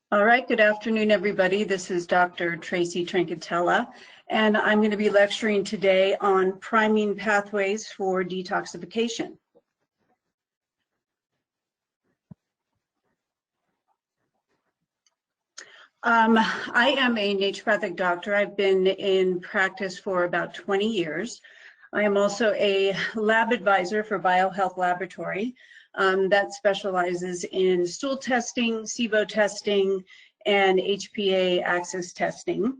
All right, good afternoon, everybody. This is Dr. Tracy Tranchitella, and I'm going to be lecturing today on priming pathways for detoxification. I am a naturopathic doctor. I've been in practice for about 20 years. I am also a lab advisor for BioHealth Laboratory that specializes in stool testing, SIBO testing, and HPA axis testing.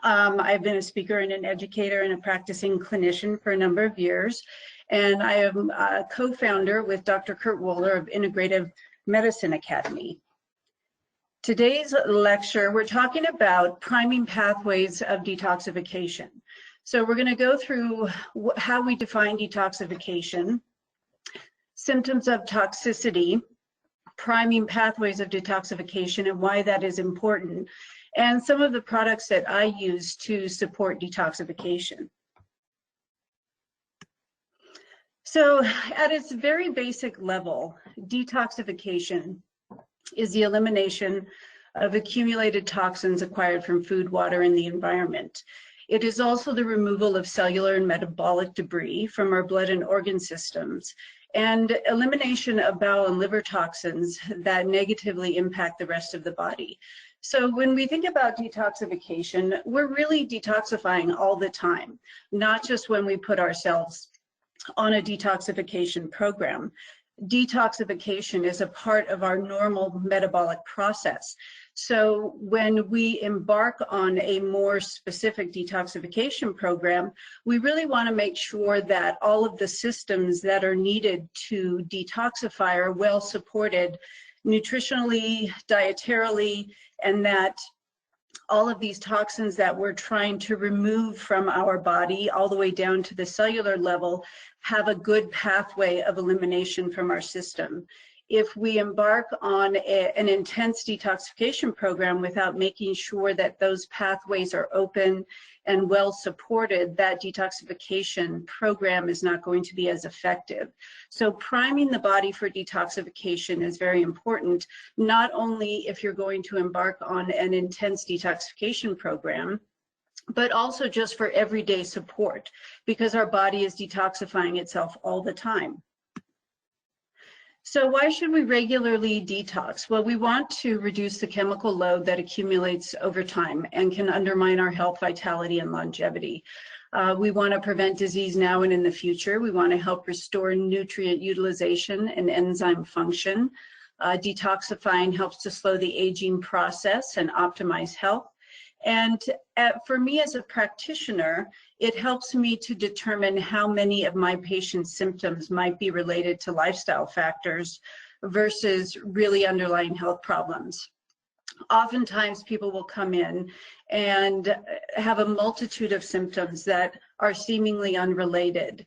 I've been a speaker and an educator and a practicing clinician for a number of years, and I am a co-founder with Dr. Kurt Wohler of Integrative Medicine Academy. Today's lecture, we're talking about priming pathways of detoxification. So we're going to go through how we define detoxification, symptoms of toxicity, priming pathways of detoxification and why that is important, and some of the products that I use to support detoxification. So at its very basic level, detoxification is the elimination of accumulated toxins acquired from food, water, and the environment. It is also the removal of cellular and metabolic debris from our blood and organ systems, and elimination of bowel and liver toxins that negatively impact the rest of the body. So when we think about detoxification, we're really detoxifying all the time, not just when we put ourselves on a detoxification program. Detoxification is a part of our normal metabolic process. So when we embark on a more specific detoxification program, we really want to make sure that all of the systems that are needed to detoxify are well supported nutritionally, dietarily, and that all of these toxins that we're trying to remove from our body all the way down to the cellular level have a good pathway of elimination from our system. If we embark on an intense detoxification program without making sure that those pathways are open and well supported, that detoxification program is not going to be as effective. So priming the body for detoxification is very important, not only if you're going to embark on an intense detoxification program, but also just for everyday support, because our body is detoxifying itself all the time. So why should we regularly detox? Well, we want to reduce the chemical load that accumulates over time and can undermine our health, vitality, and longevity. We want to prevent disease now and in the future. We want to help restore nutrient utilization and enzyme function. Detoxifying helps to slow the aging process and optimize health. And for me as a practitioner, it helps me to determine how many of my patients' symptoms might be related to lifestyle factors versus really underlying health problems. Oftentimes people will come in and have a multitude of symptoms that are seemingly unrelated.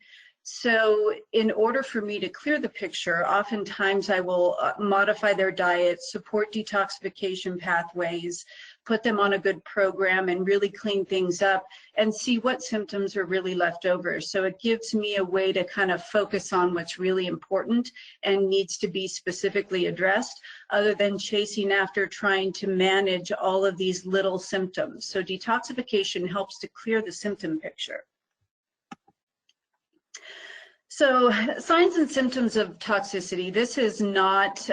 So in order for me to clear the picture, oftentimes I will modify their diet, support detoxification pathways, put them on a good program and really clean things up and see what symptoms are really left over. So it gives me a way to kind of focus on what's really important and needs to be specifically addressed, other than chasing after trying to manage all of these little symptoms. So detoxification helps to clear the symptom picture. So signs and symptoms of toxicity. This is not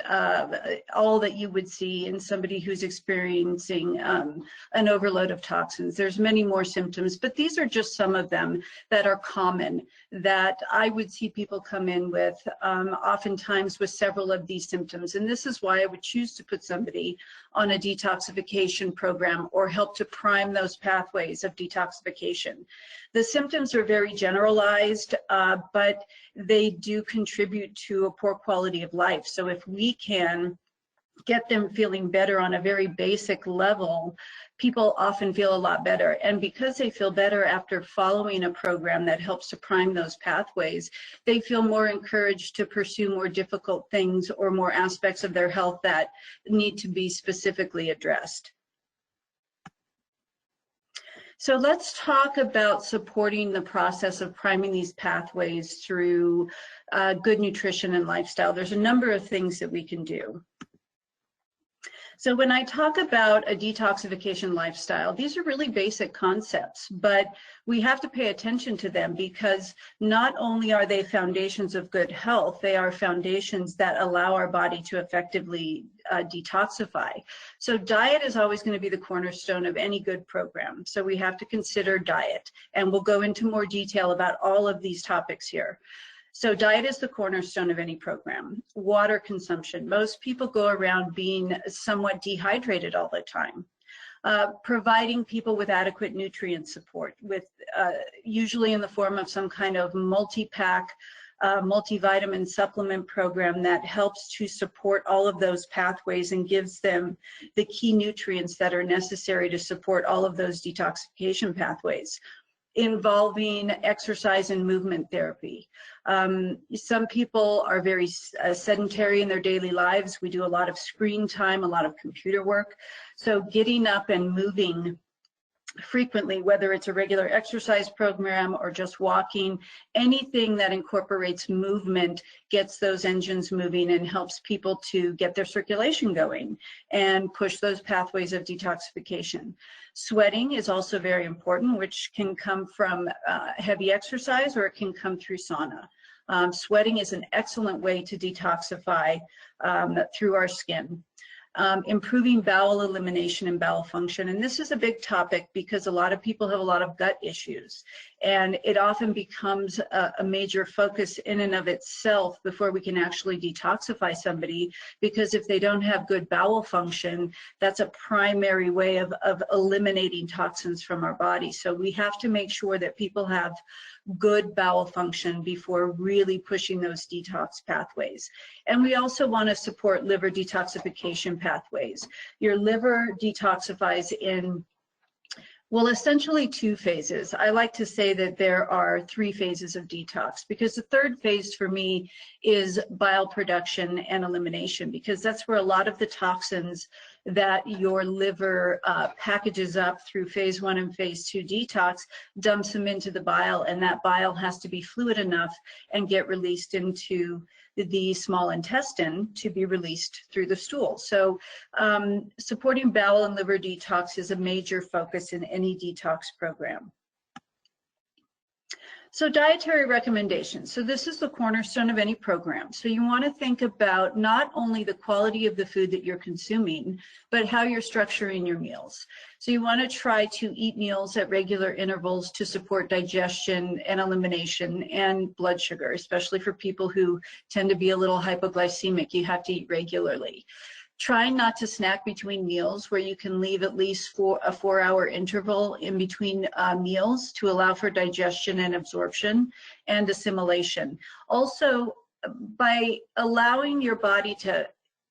all that you would see in somebody who's experiencing an overload of toxins. There's many more symptoms, but these are just some of them that are common that I would see people come in with, oftentimes with several of these symptoms. And this is why I would choose to put somebody on a detoxification program or help to prime those pathways of detoxification. The symptoms are very generalized, but they do contribute to a poor quality of life. So if we can get them feeling better on a very basic level, people often feel a lot better. And because they feel better after following a program that helps to prime those pathways, they feel more encouraged to pursue more difficult things or more aspects of their health that need to be specifically addressed. So let's talk about supporting the process of priming these pathways through good nutrition and lifestyle. There's a number of things that we can do. So when I talk about a detoxification lifestyle, these are really basic concepts, but we have to pay attention to them because not only are they foundations of good health, they are foundations that allow our body to effectively detoxify. So diet is always going to be the cornerstone of any good program. So we have to consider diet, and we'll go into more detail about all of these topics here. So diet is the cornerstone of any program. Water consumption. Most people go around being somewhat dehydrated all the time. Providing people with adequate nutrient support, with usually in the form of some kind of multi-pack, multivitamin supplement program that helps to support all of those pathways and gives them the key nutrients that are necessary to support all of those detoxification pathways. Involving exercise and movement therapy. Some people are very sedentary in their daily lives. We do a lot of screen time, a lot of computer work. So getting up and moving frequently, whether it's a regular exercise program or just walking, anything that incorporates movement gets those engines moving and helps people to get their circulation going and push those pathways of detoxification. Sweating is also very important, which can come from heavy exercise or it can come through sauna. Sweating is an excellent way to detoxify through our skin. Improving bowel elimination and bowel function. And this is a big topic because a lot of people have a lot of gut issues. And it often becomes a major focus in and of itself before we can actually detoxify somebody, because if they don't have good bowel function, that's a primary way of eliminating toxins from our body. So we have to make sure that people have good bowel function before really pushing those detox pathways. And we also want to support liver detoxification pathways. Your liver detoxifies in, well, essentially 2 phases. I like to say that there are 3 phases of detox, because the third phase for me is bile production and elimination, because that's where a lot of the toxins that your liver packages up through phase 1 and phase 2 detox, dumps them into the bile, and that bile has to be fluid enough and get released into the small intestine to be released through the stool. So supporting bowel and liver detox is a major focus in any detox program. So dietary recommendations. So this is the cornerstone of any program. So you want to think about not only the quality of the food that you're consuming, but how you're structuring your meals. So you want to try to eat meals at regular intervals to support digestion and elimination and blood sugar, especially for people who tend to be a little hypoglycemic. You have to eat regularly. Try not to snack between meals, where you can leave at least a 4-hour interval in between meals to allow for digestion and absorption and assimilation. Also, by allowing your body to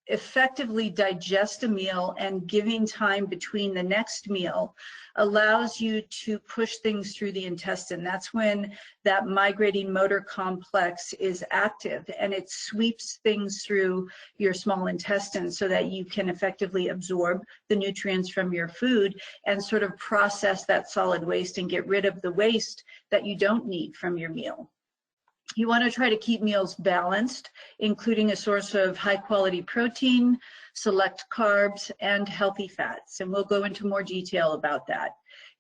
effectively digest a meal and giving time between the next meal allows you to push things through the intestine. That's when that migrating motor complex is active, and it sweeps things through your small intestine so that you can effectively absorb the nutrients from your food and sort of process that solid waste and get rid of the waste that you don't need from your meal. You want to try to keep meals balanced, including a source of high quality protein, select carbs, and healthy fats. And we'll go into more detail about that.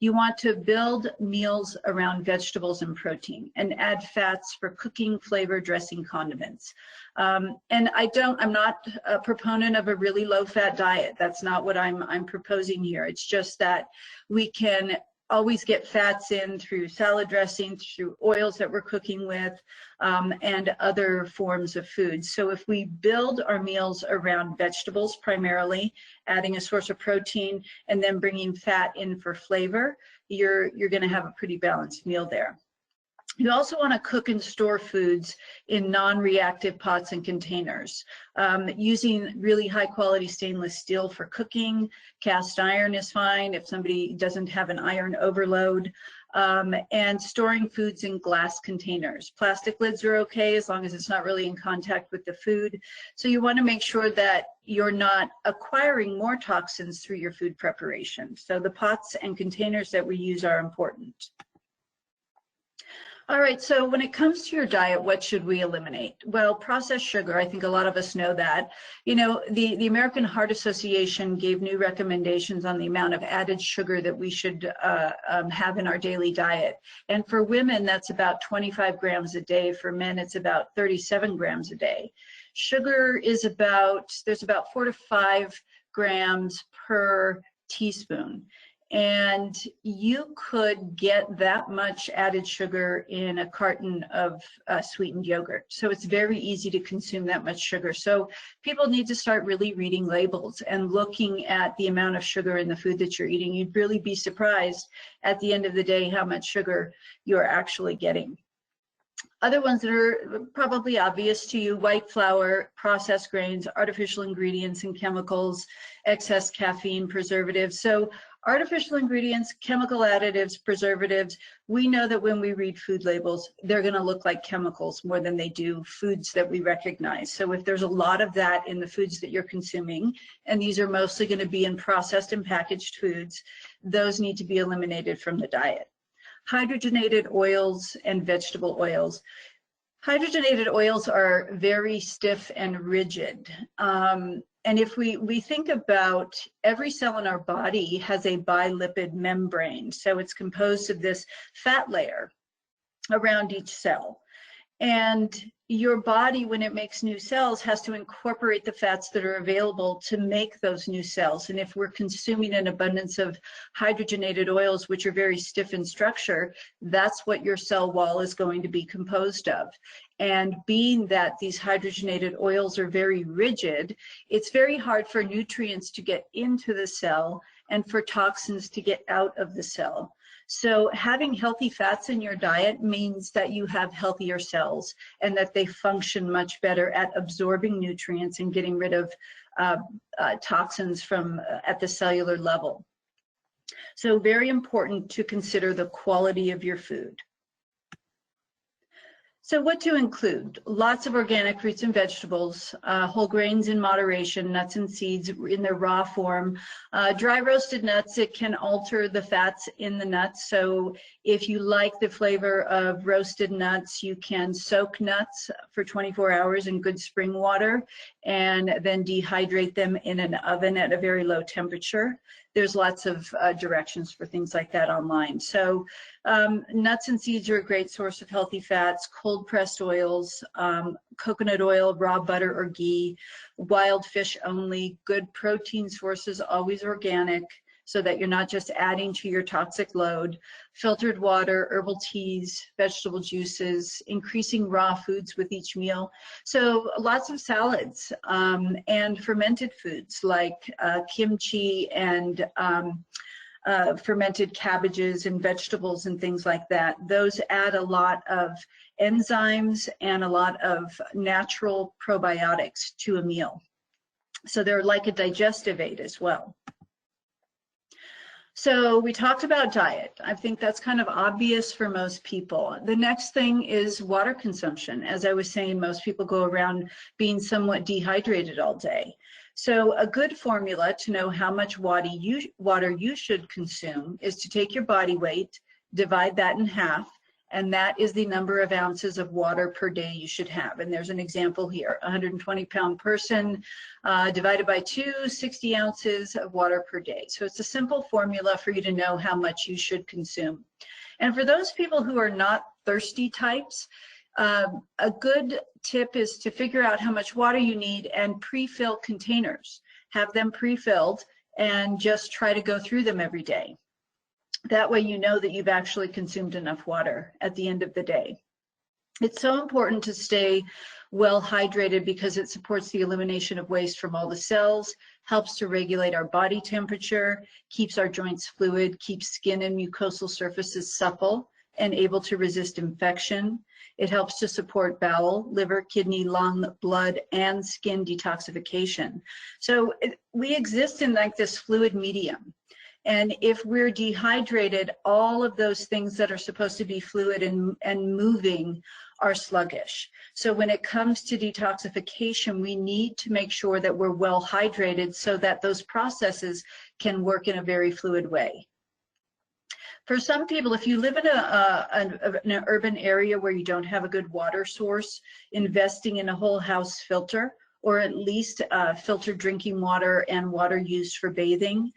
You want to build meals around vegetables and protein and add fats for cooking, flavor, dressing, condiments. And I'm not a proponent of a really low fat diet. That's not what I'm proposing here. It's just that we can always get fats in through salad dressing, through oils that we're cooking with, and other forms of food. So if we build our meals around vegetables primarily, adding a source of protein, and then bringing fat in for flavor, you're going to have a pretty balanced meal there. You also want to cook and store foods in non-reactive pots and containers, using really high quality stainless steel for cooking. Cast iron is fine if somebody doesn't have an iron overload, and storing foods in glass containers. Plastic lids are okay as long as it's not really in contact with the food. So you want to make sure that you're not acquiring more toxins through your food preparation. So the pots and containers that we use are important. All right, so when it comes to your diet, what should we eliminate? Well, processed sugar, I think a lot of us know that. You know, the American Heart Association gave new recommendations on the amount of added sugar that we should have in our daily diet. And for women, that's about 25 grams a day. For men, it's about 37 grams a day. Sugar is there's about 4 to 5 grams per teaspoon. And you could get that much added sugar in a carton of sweetened yogurt. So it's very easy to consume that much sugar. So people need to start really reading labels and looking at the amount of sugar in the food that you're eating. You'd really be surprised at the end of the day how much sugar you're actually getting. Other ones that are probably obvious to you: white flour, processed grains, artificial ingredients and chemicals, excess caffeine, preservatives. So artificial ingredients, chemical additives, preservatives, we know that when we read food labels, they're going to look like chemicals more than they do foods that we recognize. So if there's a lot of that in the foods that you're consuming, and these are mostly going to be in processed and packaged foods, those need to be eliminated from the diet. Hydrogenated oils and vegetable oils. Hydrogenated oils are very stiff and rigid. And if we think about every cell in our body has a bilipid membrane. So it's composed of this fat layer around each cell. And your body, when it makes new cells, has to incorporate the fats that are available to make those new cells. And if we're consuming an abundance of hydrogenated oils, which are very stiff in structure, that's what your cell wall is going to be composed of. And being that these hydrogenated oils are very rigid, it's very hard for nutrients to get into the cell and for toxins to get out of the cell. So having healthy fats in your diet means that you have healthier cells and that they function much better at absorbing nutrients and getting rid of toxins from at the cellular level. So very important to consider the quality of your food. So what to include? Lots of organic fruits and vegetables, whole grains in moderation, nuts and seeds in their raw form. Dry roasted nuts, it can alter the fats in the nuts. So if you like the flavor of roasted nuts, you can soak nuts for 24 hours in good spring water and then dehydrate them in an oven at a very low temperature. There's lots of directions for things like that online. So nuts and seeds are a great source of healthy fats, cold pressed oils, coconut oil, raw butter or ghee, wild fish only, good protein sources, always organic, so that you're not just adding to your toxic load, filtered water, herbal teas, vegetable juices, increasing raw foods with each meal. So lots of salads and fermented foods like kimchi and fermented cabbages and vegetables and things like that. Those add a lot of enzymes and a lot of natural probiotics to a meal. So they're like a digestive aid as well. So we talked about diet. I think that's kind of obvious for most people. The next thing is water consumption. As I was saying, most people go around being somewhat dehydrated all day. So a good formula to know how much water you should consume is to take your body weight, divide that in half, and that is the number of ounces of water per day you should have. And there's an example here: 120-pound person divided by 2, 60 ounces of water per day. So it's a simple formula for you to know how much you should consume. And for those people who are not thirsty types, a good tip is to figure out how much water you need and pre-fill containers. Have them pre-filled and just try to go through them every day. That way you know that you've actually consumed enough water at the end of the day. It's so important to stay well hydrated because it supports the elimination of waste from all the cells, helps to regulate our body temperature, keeps our joints fluid, keeps skin and mucosal surfaces supple and able to resist infection. It helps to support bowel, liver, kidney, lung, blood, and skin detoxification. So we exist in like this fluid medium. And if we're dehydrated, all of those things that are supposed to be fluid and moving are sluggish. So when it comes to detoxification, we need to make sure that we're well hydrated so that those processes can work in a very fluid way. For some people, if you live in an urban area where you don't have a good water source, investing in a whole house filter, or at least filtered drinking water and water used for bathing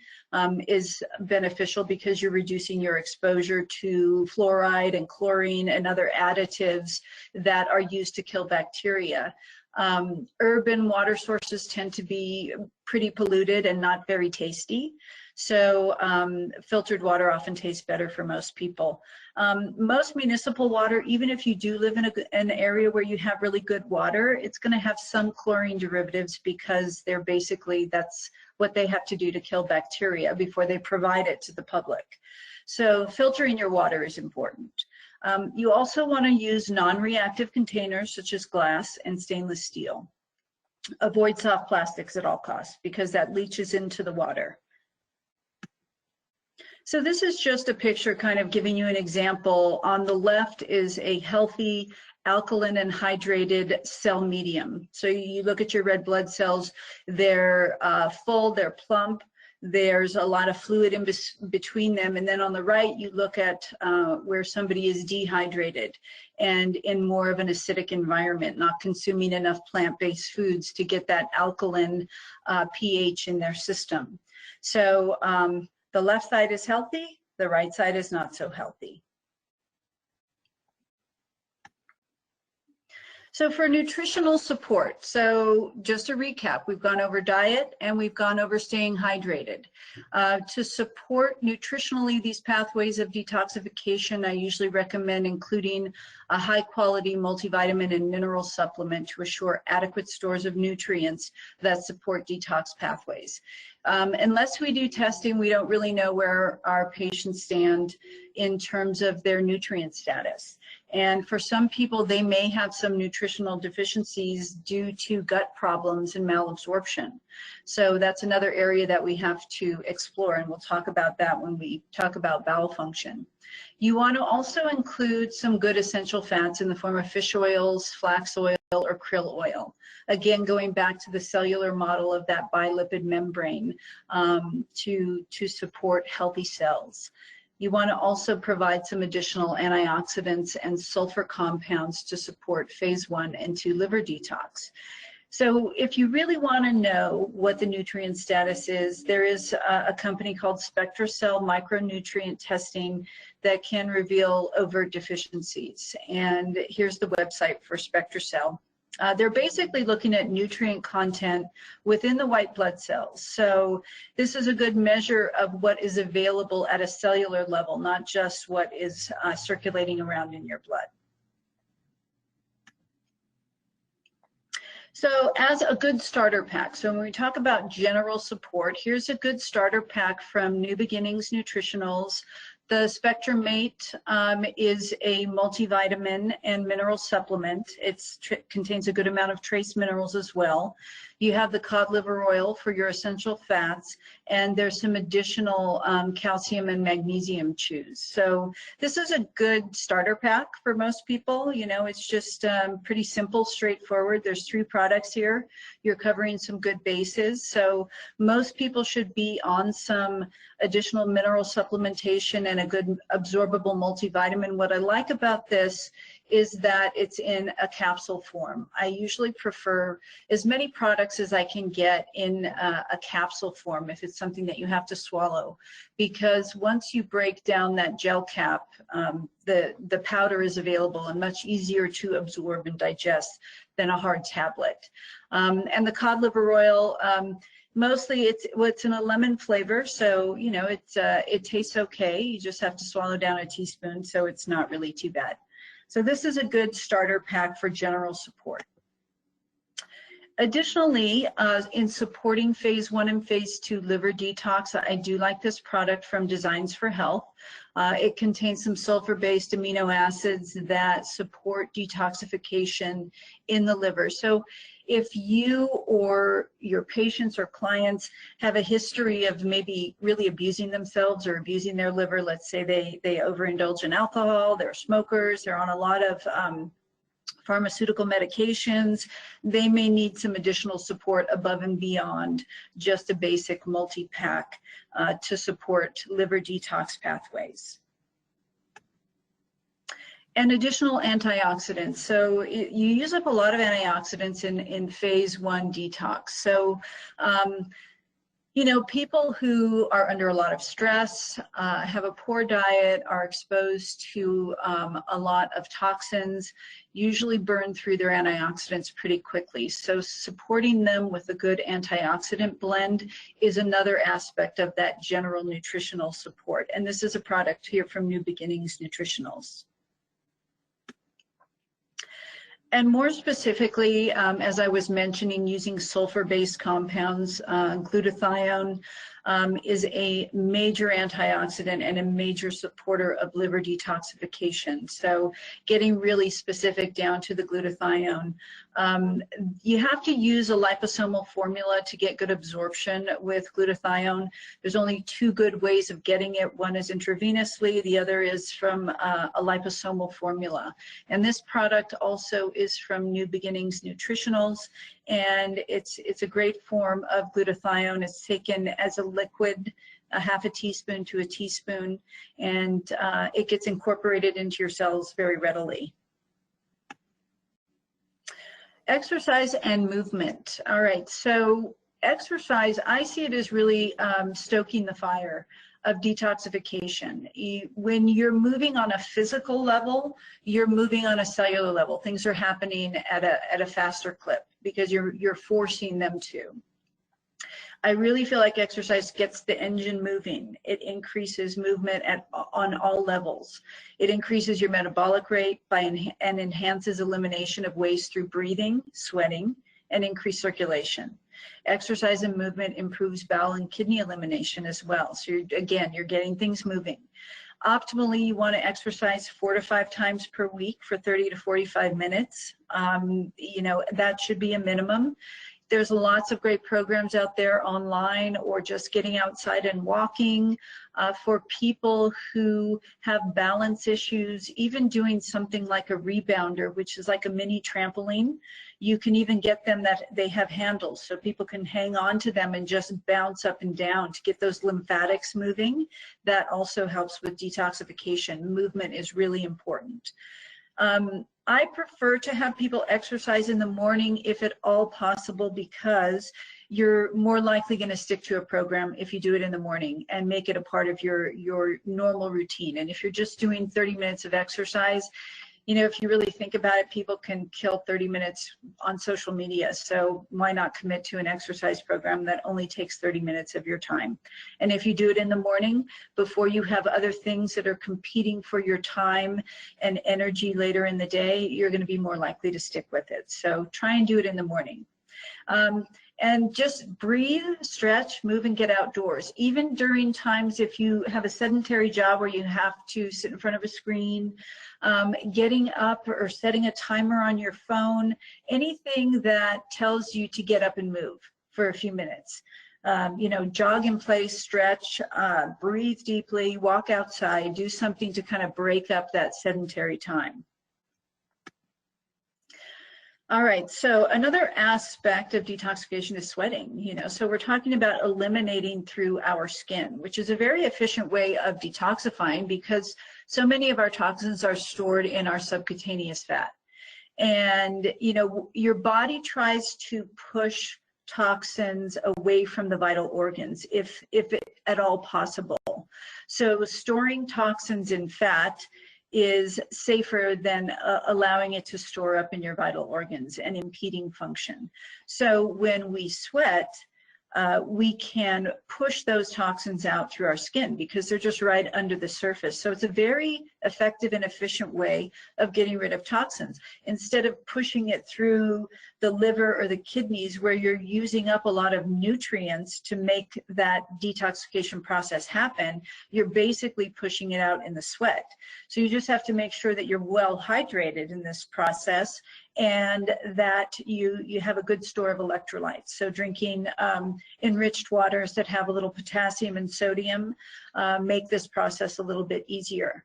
is beneficial because you're reducing your exposure to fluoride and chlorine and other additives that are used to kill bacteria. Urban water sources tend to be pretty polluted and not very tasty. So filtered water often tastes better for most people. Most municipal water, even if you do live in an area where you have really good water, it's going to have some chlorine derivatives because they're basically, that's what they have to do to kill bacteria before they provide it to the public. So filtering your water is important. You also want to use non-reactive containers such as glass and stainless steel. Avoid soft plastics at all costs because that leaches into the water. So this is just a picture kind of giving you an example. On the left is a healthy alkaline and hydrated cell medium. So you look at your red blood cells, they're full, they're plump, there's a lot of fluid in between them. And then on the right, you look at where somebody is dehydrated and in more of an acidic environment, not consuming enough plant-based foods to get that alkaline pH in their system. So the left side is healthy, the right side is not so healthy. So for nutritional support, so just to recap, we've gone over diet and we've gone over staying hydrated. To support nutritionally these pathways of detoxification, I usually recommend including a high quality multivitamin and mineral supplement to assure adequate stores of nutrients that support detox pathways. Unless we do testing, we don't really know where our patients stand in terms of their nutrient status. And for some people, they may have some nutritional deficiencies due to gut problems and malabsorption. So that's another area that we have to explore, and we'll talk about that when we talk about bowel function. You want to also include some good essential fats in the form of fish oils, flax oil, or krill oil. Again, going back to the cellular model of that bilipid membrane to support healthy cells. You want to also provide some additional antioxidants and sulfur compounds to support phase 1 and 2 liver detox. So if you really want to know what the nutrient status is, there is a company called SpectraCell micronutrient testing that can reveal overt deficiencies. And here's the website for SpectraCell. They're basically looking at nutrient content within the white blood cells. So this is a good measure of what is available at a cellular level, not just what is circulating around in your blood. So as a good starter pack, so when we talk about general support, here's a good starter pack from New Beginnings Nutritionals. The Spectrum Mate is a multivitamin and mineral supplement. It contains a good amount of trace minerals as well. You have the cod liver oil for your essential fats, and there's some additional calcium and magnesium chews. So this is a good starter pack for most people. You know, it's just pretty simple, straightforward. There's 3 products here. You're covering some good bases. So most people should be on some additional mineral supplementation and a good absorbable multivitamin. What I like about this is that it's in a capsule form. I usually prefer as many products as I can get in a capsule form if it's something that you have to swallow, because once you break down that gel cap, the powder is available and much easier to absorb and digest than a hard tablet. And the cod liver oil, mostly it's in a lemon flavor, so you know it tastes okay. You just have to swallow down a teaspoon, so it's not really too bad. So this is a good starter pack for general support. Additionally, in supporting phase 1 and phase 2 liver detox, I do like this product from Designs for Health. It contains some sulfur-based amino acids that support detoxification in the liver. So if you or your patients or clients have a history of maybe really abusing themselves or abusing their liver, let's say they overindulge in alcohol, they're smokers, they're on a lot of pharmaceutical medications, they may need some additional support above and beyond just a basic multi-pack to support liver detox pathways. And additional antioxidants. So you use up a lot of antioxidants in phase 1 detox. So, you know, people who are under a lot of stress, have a poor diet, are exposed to a lot of toxins, usually burn through their antioxidants pretty quickly. So supporting them with a good antioxidant blend is another aspect of that general nutritional support. And this is a product here from New Beginnings Nutritionals. And more specifically, as I was mentioning, using sulfur-based compounds, glutathione is a major antioxidant and a major supporter of liver detoxification. So getting really specific down to the glutathione, you have to use a liposomal formula to get good absorption with glutathione. There's only 2 good ways of getting it. One is intravenously, the other is from a liposomal formula. And this product also is from New Beginnings Nutritionals, and it's a great form of glutathione. It's taken as a liquid, a half a teaspoon to a teaspoon, and it gets incorporated into your cells very readily. Exercise and movement. All right, so exercise, I see it as really stoking the fire of detoxification. When you're moving on a physical level, you're moving on a cellular level. Things are happening at a faster clip because you're forcing them to. I really feel like exercise gets the engine moving. It increases movement on all levels. It increases your metabolic rate and enhances elimination of waste through breathing, sweating, and increased circulation. Exercise and movement improves bowel and kidney elimination as well. So you're getting things moving. Optimally, you want to exercise 4 to 5 times per week for 30 to 45 minutes. You know, that should be a minimum. There's lots of great programs out there online or just getting outside and walking. For people who have balance issues, even doing something like a rebounder, which is like a mini trampoline. You can even get them that they have handles so people can hang on to them and just bounce up and down to get those lymphatics moving. That also helps with detoxification. Movement is really important. I prefer to have people exercise in the morning if at all possible, because you're more likely going to stick to a program if you do it in the morning and make it a part of your normal routine. And if you're just doing 30 minutes of exercise, you know, if you really think about it, people can kill 30 minutes on social media. So why not commit to an exercise program that only takes 30 minutes of your time? And if you do it in the morning, before you have other things that are competing for your time and energy later in the day, you're going to be more likely to stick with it. So try and do it in the morning. And just breathe, stretch, move, and get outdoors. Even during times if you have a sedentary job where you have to sit in front of a screen, getting up or setting a timer on your phone, anything that tells you to get up and move for a few minutes. You know, jog in place, stretch, breathe deeply, walk outside, do something to kind of break up that sedentary time. All right, so another aspect of detoxification is sweating, you know, so we're talking about eliminating through our skin, which is a very efficient way of detoxifying because so many of our toxins are stored in our subcutaneous fat. And, you know, your body tries to push toxins away from the vital organs if at all possible. So storing toxins in fat is safer than allowing it to store up in your vital organs and impeding function. So when we sweat, we can push those toxins out through our skin because they're just right under the surface. So it's a very effective and efficient way of getting rid of toxins. Instead of pushing it through the liver or the kidneys where you're using up a lot of nutrients to make that detoxification process happen, you're basically pushing it out in the sweat. So you just have to make sure that you're well hydrated in this process and that you have a good store of electrolytes. So drinking enriched waters that have a little potassium and sodium make this process a little bit easier.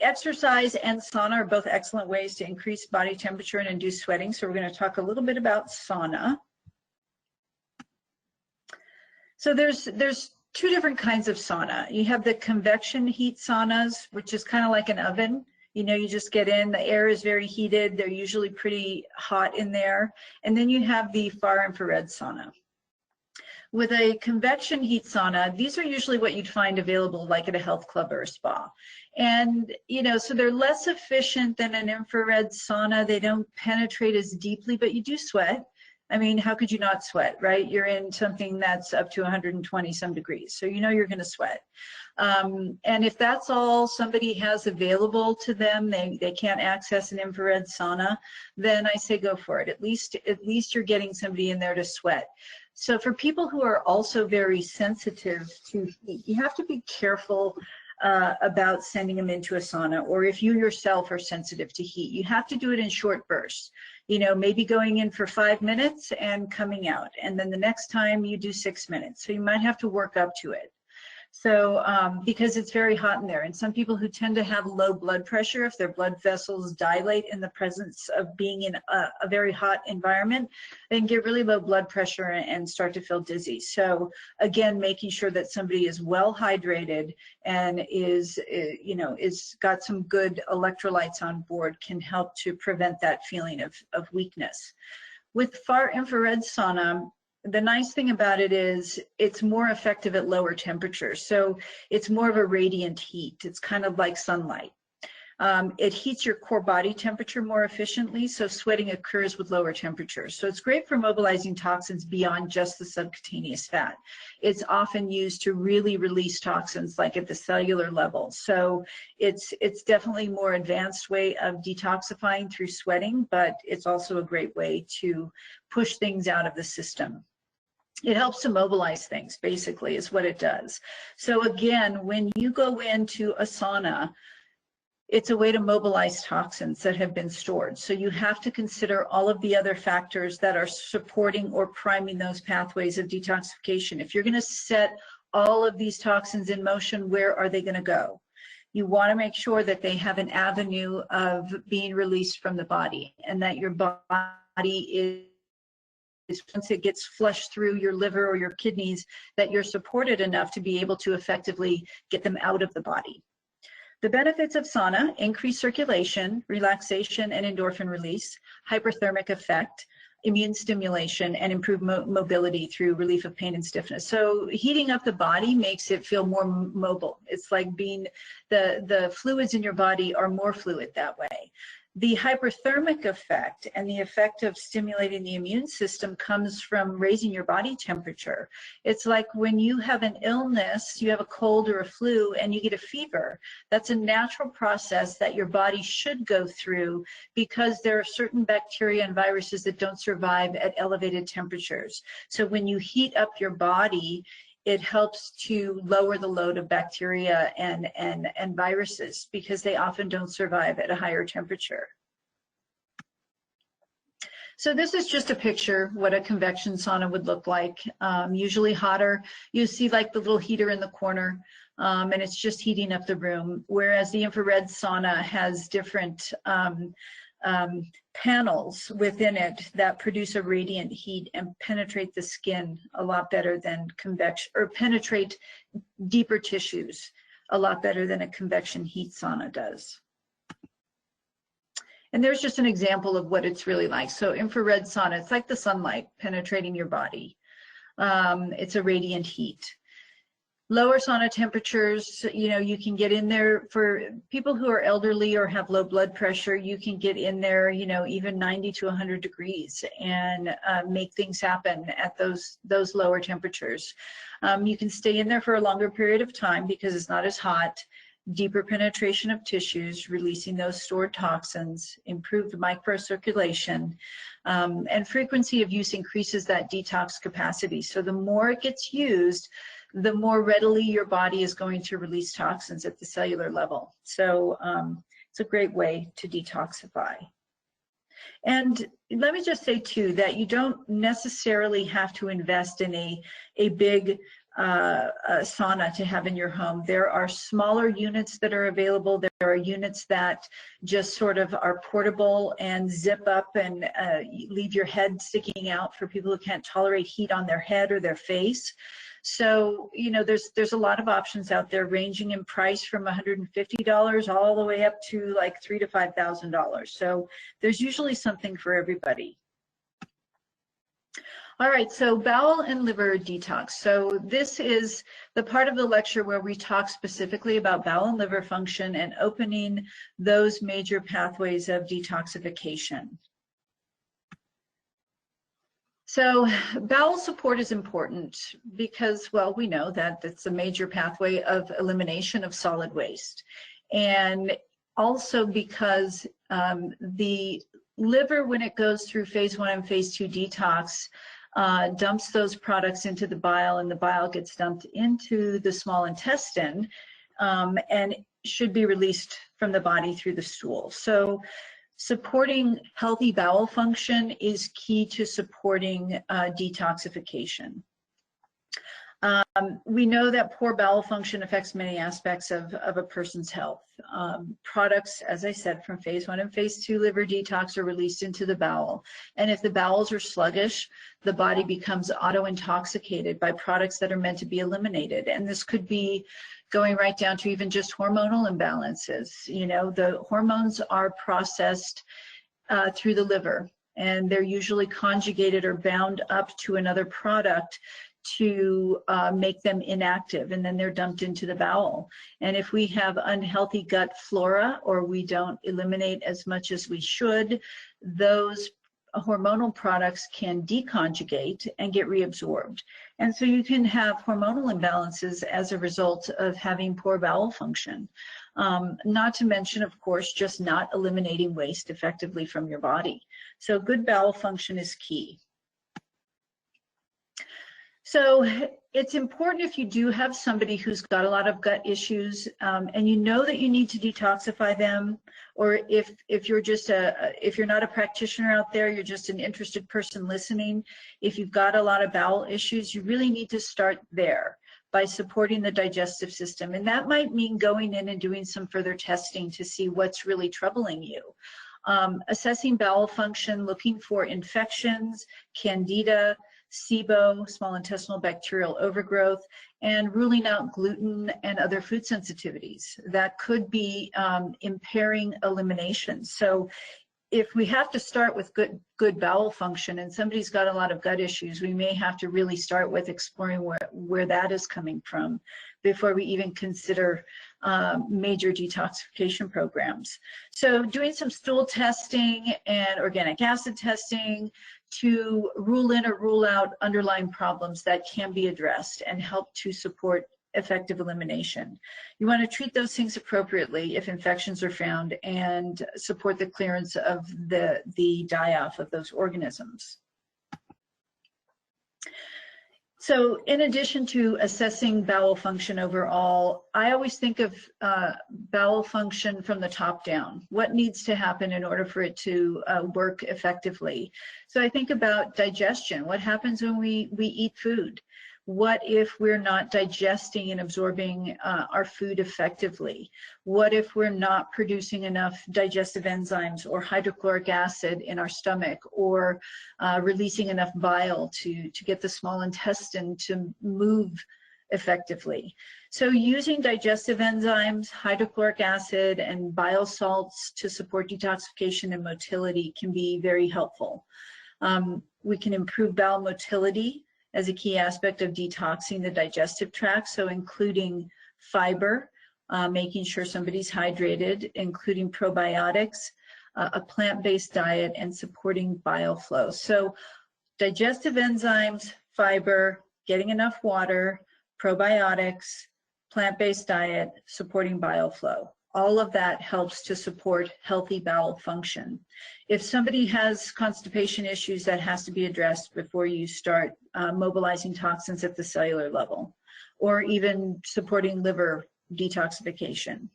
Exercise and sauna are both excellent ways to increase body temperature and induce sweating. So we're going to talk a little bit about sauna. So there's two different kinds of sauna. You have the convection heat saunas, which is kind of like an oven. You know, you just get in, the air is very heated. They're usually pretty hot in there. And then you have the far infrared sauna. With a convection heat sauna, these are usually what you'd find available like at a health club or a spa. And, you know, so they're less efficient than an infrared sauna. They don't penetrate as deeply, but you do sweat. I mean, how could you not sweat, right? You're in something that's up to 120 some degrees, so you know you're going to sweat. And if that's all somebody has available to them, they can't access an infrared sauna, then I say go for it. At least you're getting somebody in there to sweat. So for people who are also very sensitive to heat, you have to be careful about sending them into a sauna, or if you yourself are sensitive to heat, you have to do it in short bursts. You know, maybe going in for 5 minutes and coming out, and then the next time you do 6 minutes. So you might have to work up to it. So because it's very hot in there, and some people who tend to have low blood pressure, if their blood vessels dilate in the presence of being in a very hot environment, they can get really low blood pressure and start to feel dizzy. So again, making sure that somebody is well hydrated and is got some good electrolytes on board can help to prevent that feeling of weakness. With far infrared sauna, the nice thing about it is it's more effective at lower temperatures. So it's more of a radiant heat. It's kind of like sunlight. It heats your core body temperature more efficiently, so sweating occurs with lower temperatures. So it's great for mobilizing toxins beyond just the subcutaneous fat. It's often used to really release toxins like at the cellular level. So it's definitely a more advanced way of detoxifying through sweating, but it's also a great way to push things out of the system. It helps to mobilize things, basically, is what it does. So again, when you go into a sauna, it's a way to mobilize toxins that have been stored. So you have to consider all of the other factors that are supporting or priming those pathways of detoxification. If you're going to set all of these toxins in motion, where are they going to go? You want to make sure that they have an avenue of being released from the body, and that your body is, once it gets flushed through your liver or your kidneys, that you're supported enough to be able to effectively get them out of the body. The benefits of sauna: increased circulation, relaxation and endorphin release, hyperthermic effect, immune stimulation, and improved mobility through relief of pain and stiffness. So heating up the body makes it feel more mobile. It's like being, the fluids in your body are more fluid that way. The hyperthermic effect and the effect of stimulating the immune system comes from raising your body temperature. It's like when you have an illness, you have a cold or a flu, and you get a fever. That's a natural process that your body should go through, because there are certain bacteria and viruses that don't survive at elevated temperatures. So when you heat up your body, it helps to lower the load of bacteria and viruses, because they often don't survive at a higher temperature. So this is just a picture what a convection sauna would look like. Usually hotter. You see like the little heater in the corner, and it's just heating up the room, whereas the infrared sauna has different panels within it that produce a radiant heat and penetrate the skin a lot better than convection, or penetrate deeper tissues a lot better than a convection heat sauna does. And there's just an example of what it's really like. So infrared sauna, it's like the sunlight penetrating your body. It's a radiant heat. Lower sauna temperatures, you know, you can get in there for people who are elderly or have low blood pressure. You can get in there, you know, even 90 to 100 degrees and make things happen at those lower temperatures. You can stay in there for a longer period of time because it's not as hot. Deeper penetration of tissues, releasing those stored toxins, improved microcirculation, and frequency of use increases that detox capacity. So the more it gets used, the more readily your body is going to release toxins at the cellular level. So it's a great way to detoxify. And let me just say too that you don't necessarily have to invest in a big a sauna to have in your home. There are smaller units that are available. There are units that just sort of are portable and zip up and leave your head sticking out for people who can't tolerate heat on their head or their face. So, you know, there's a lot of options out there ranging in price from $150 all the way up to like $3,000 to $5,000. So there's usually something for everybody. All right, so bowel and liver detox. So this is the part of the lecture where we talk specifically about bowel and liver function and opening those major pathways of detoxification. So bowel support is important because, well, we know that it's a major pathway of elimination of solid waste. And also because the liver, when it goes through phase 1 and phase 2 detox, dumps those products into the bile, and the bile gets dumped into the small intestine and should be released from the body through the stool. So supporting healthy bowel function is key to supporting detoxification. We know that poor bowel function affects many aspects of a person's health. Products, as I said, from phase 1 and phase 2 liver detox are released into the bowel. And if the bowels are sluggish, the body becomes auto-intoxicated by products that are meant to be eliminated. And this could be going right down to even just hormonal imbalances. You know, the hormones are processed through the liver, and they're usually conjugated or bound up to another product to make them inactive, and then they're dumped into the bowel. And if we have unhealthy gut flora, or we don't eliminate as much as we should, those hormonal products can deconjugate and get reabsorbed. And so you can have hormonal imbalances as a result of having poor bowel function. Not to mention, of course, just not eliminating waste effectively from your body. So good bowel function is key. So it's important, if you do have somebody who's got a lot of gut issues and you know that you need to detoxify them, or if you're just if you're not a practitioner out there, you're just an interested person listening, if you've got a lot of bowel issues, you really need to start there by supporting the digestive system. And that might mean going in and doing some further testing to see what's really troubling you. Assessing bowel function, looking for infections, candida, SIBO, small intestinal bacterial overgrowth, and ruling out gluten and other food sensitivities that could be impairing elimination. So if we have to start with good bowel function and somebody's got a lot of gut issues, we may have to really start with exploring where that is coming from before we even consider major detoxification programs. So doing some stool testing and organic acid testing to rule in or rule out underlying problems that can be addressed and help to support effective elimination. You want to treat those things appropriately if infections are found and support the clearance of the die-off of those organisms. So in addition to assessing bowel function overall, I always think of bowel function from the top down. What needs to happen in order for it to work effectively? So I think about digestion. What happens when we eat food? What if we're not digesting and absorbing our food effectively? What if we're not producing enough digestive enzymes or hydrochloric acid in our stomach, or releasing enough bile to get the small intestine to move effectively? So using digestive enzymes, hydrochloric acid, and bile salts to support detoxification and motility can be very helpful. We can improve bowel motility as a key aspect of detoxing the digestive tract, so including fiber, making sure somebody's hydrated, including probiotics, a plant-based diet, and supporting bile flow. So digestive enzymes, fiber, getting enough water, probiotics, plant-based diet, supporting bile flow. All of that helps to support healthy bowel function. If somebody has constipation issues, that has to be addressed before you start mobilizing toxins at the cellular level, or even supporting liver detoxification.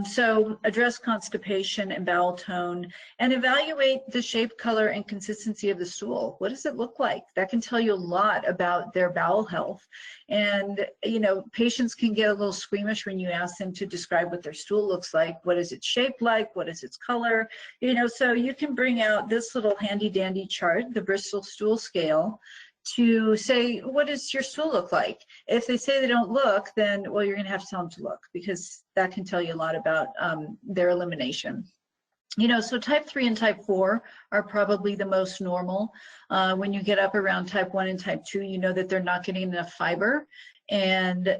So address constipation and bowel tone, and evaluate the shape, color, and consistency of the stool. What does it look like? That can tell you a lot about their bowel health. And, you know, patients can get a little squeamish when you ask them to describe what their stool looks like. What is it shaped like? What is its color? You know, so you can bring out this little handy dandy chart, the Bristol Stool Scale, to say, what does your stool look like? If they say they don't look, then, well, you're going to have to tell them to look, because that can tell you a lot about their elimination. You know, so type 3 and type 4 are probably the most normal. When you get up around type 1 and type 2, you know that they're not getting enough fiber and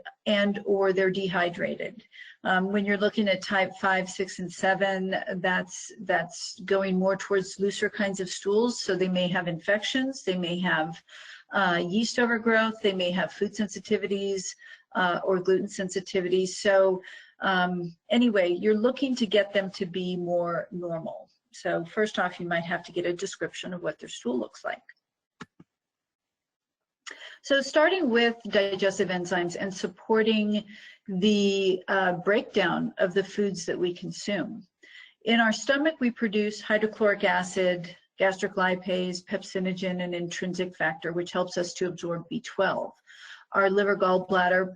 or they're dehydrated. When you're looking at type 5, 6, and 7, that's going more towards looser kinds of stools. So they may have infections, they may have yeast overgrowth, they may have food sensitivities or gluten sensitivities. So anyway, you're looking to get them to be more normal. So first off, you might have to get a description of what their stool looks like. So starting with digestive enzymes and supporting the breakdown of the foods that we consume. In our stomach, we produce hydrochloric acid, gastric lipase, pepsinogen, and intrinsic factor, which helps us to absorb B12. Our liver gallbladder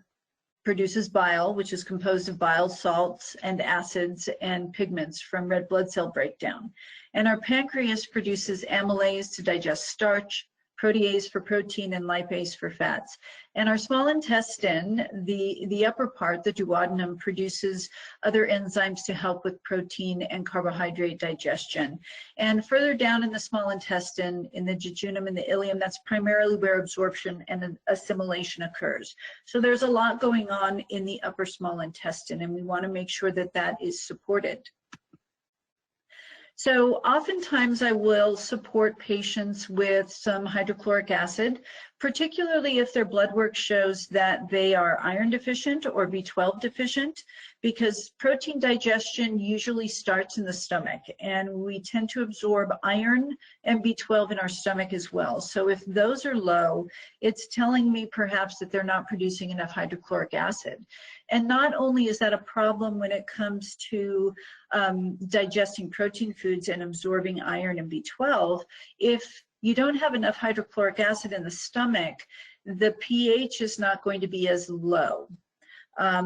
produces bile, which is composed of bile salts and acids and pigments from red blood cell breakdown. And our pancreas produces amylase to digest starch, protease for protein, and lipase for fats. And our small intestine, the upper part, the duodenum, produces other enzymes to help with protein and carbohydrate digestion. And further down in the small intestine, in the jejunum and the ileum, that's primarily where absorption and assimilation occurs. So there's a lot going on in the upper small intestine, and we want to make sure that that is supported. So oftentimes I will support patients with some hydrochloric acid, particularly if their blood work shows that they are iron deficient or B12 deficient, because protein digestion usually starts in the stomach, and we tend to absorb iron and B12 in our stomach as well. So if those are low, it's telling me perhaps that they're not producing enough hydrochloric acid. And not only is that a problem when it comes to digesting protein foods and absorbing iron and B12, if you don't have enough hydrochloric acid in the stomach, the pH is not going to be as low.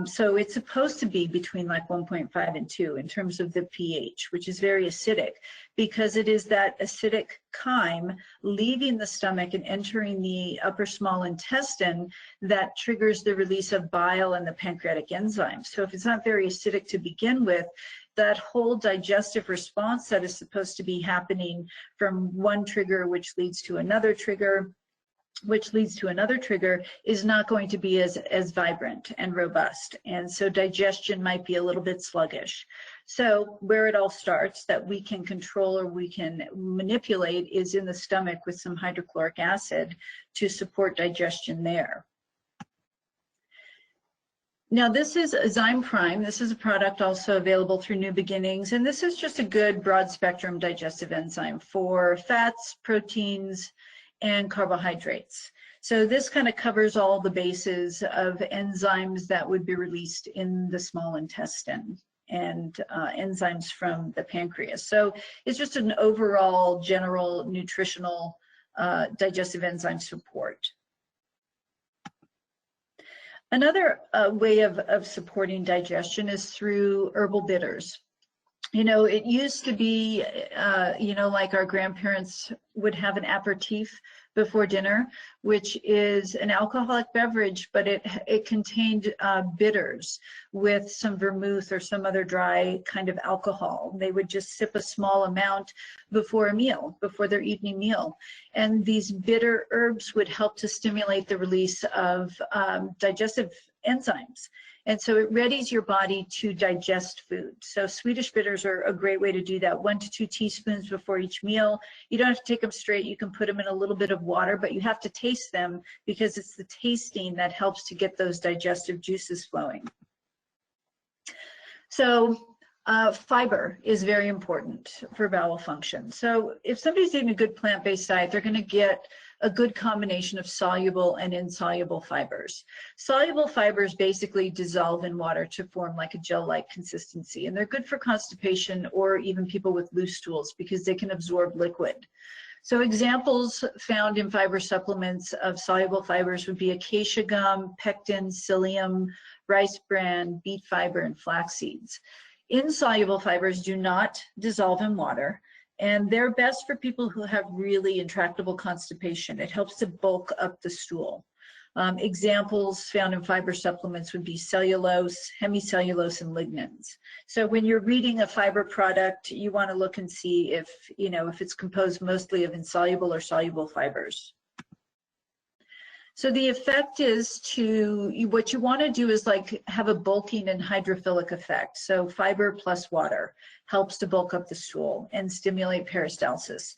So it's supposed to be between like 1.5 and 2 in terms of the pH, which is very acidic, because it is that acidic chyme leaving the stomach and entering the upper small intestine that triggers the release of bile and the pancreatic enzymes. So if it's not very acidic to begin with, that whole digestive response that is supposed to be happening from one trigger, which leads to another trigger, which leads to another trigger, is not going to be as vibrant and robust. And so digestion might be a little bit sluggish. So where it all starts that we can control or we can manipulate is in the stomach with some hydrochloric acid to support digestion there. Now this is Zyme Prime. This is a product also available through New Beginnings, and this is just a good broad spectrum digestive enzyme for fats, proteins, and carbohydrates. So this kind of covers all the bases of enzymes that would be released in the small intestine and enzymes from the pancreas. So it's just an overall general nutritional digestive enzyme support. Another way of supporting digestion is through herbal bitters. You know, it used to be, you know, like our grandparents would have an aperitif before dinner, which is an alcoholic beverage, but it contained bitters with some vermouth or some other dry kind of alcohol. They would just sip a small amount before a meal, before their evening meal. And these bitter herbs would help to stimulate the release of digestive enzymes. And so it readies your body to digest food. So Swedish bitters are a great way to do that. 1 to 2 teaspoons before each meal. You don't have to take them straight. You can put them in a little bit of water, but you have to taste them because it's the tasting that helps to get those digestive juices flowing. So Fiber is very important for bowel function. So if somebody's eating a good plant-based diet, they're going to get a good combination of soluble and insoluble fibers. Soluble fibers basically dissolve in water to form like a gel-like consistency, and they're good for constipation or even people with loose stools because they can absorb liquid. So examples found in fiber supplements of soluble fibers would be acacia gum, pectin, psyllium, rice bran, beet fiber, and flax seeds. Insoluble fibers do not dissolve in water, and they're best for people who have really intractable constipation. It helps to bulk up the stool. Examples found in fiber supplements would be cellulose, hemicellulose, and lignans. So when you're reading a fiber product, you want to look and see if, if it's composed mostly of insoluble or soluble fibers. So the effect is what you want to do is like have a bulking and hydrophilic effect. So fiber plus water helps to bulk up the stool and stimulate peristalsis.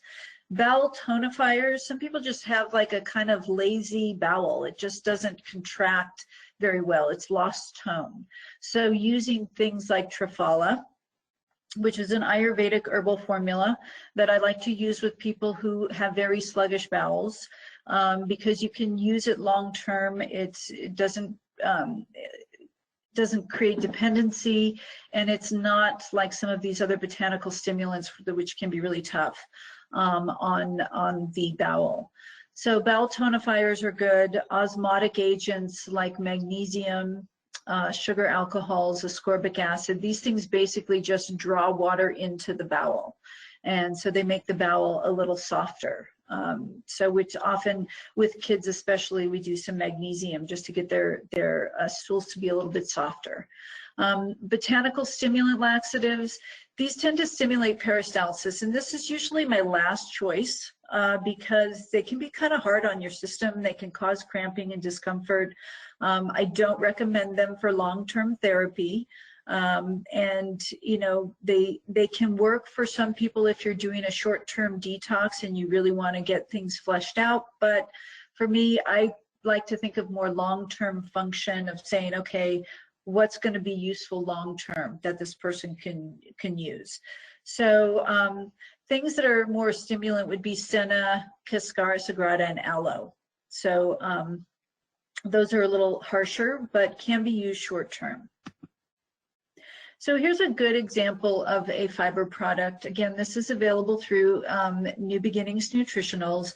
Bowel tonifiers, some people just have like a kind of lazy bowel. It just doesn't contract very well. It's lost tone. So using things like Triphala, which is an Ayurvedic herbal formula that I like to use with people who have very sluggish bowels, because you can use it long term. It doesn't create dependency, and it's not like some of these other botanical stimulants which can be really tough on the bowel. So bowel tonifiers are good. Osmotic agents like magnesium, sugar alcohols, ascorbic acid, these things basically just draw water into the bowel. And so they make the bowel a little softer. So which often with kids especially, we do some magnesium just to get their stools to be a little bit softer. Botanical stimulant laxatives, these tend to stimulate peristalsis, and this is usually my last choice because they can be kind of hard on your system. They can cause cramping and discomfort. I don't recommend them for long-term therapy. And they can work for some people if you're doing a short-term detox and you really want to get things fleshed out. But for me, I like to think of more long-term function of saying, okay, what's going to be useful long-term that this person can use. So things that are more stimulant would be senna, cascara sagrada, and aloe. So those are a little harsher, but can be used short-term. So here's a good example of a fiber product. Again, this is available through New Beginnings Nutritionals,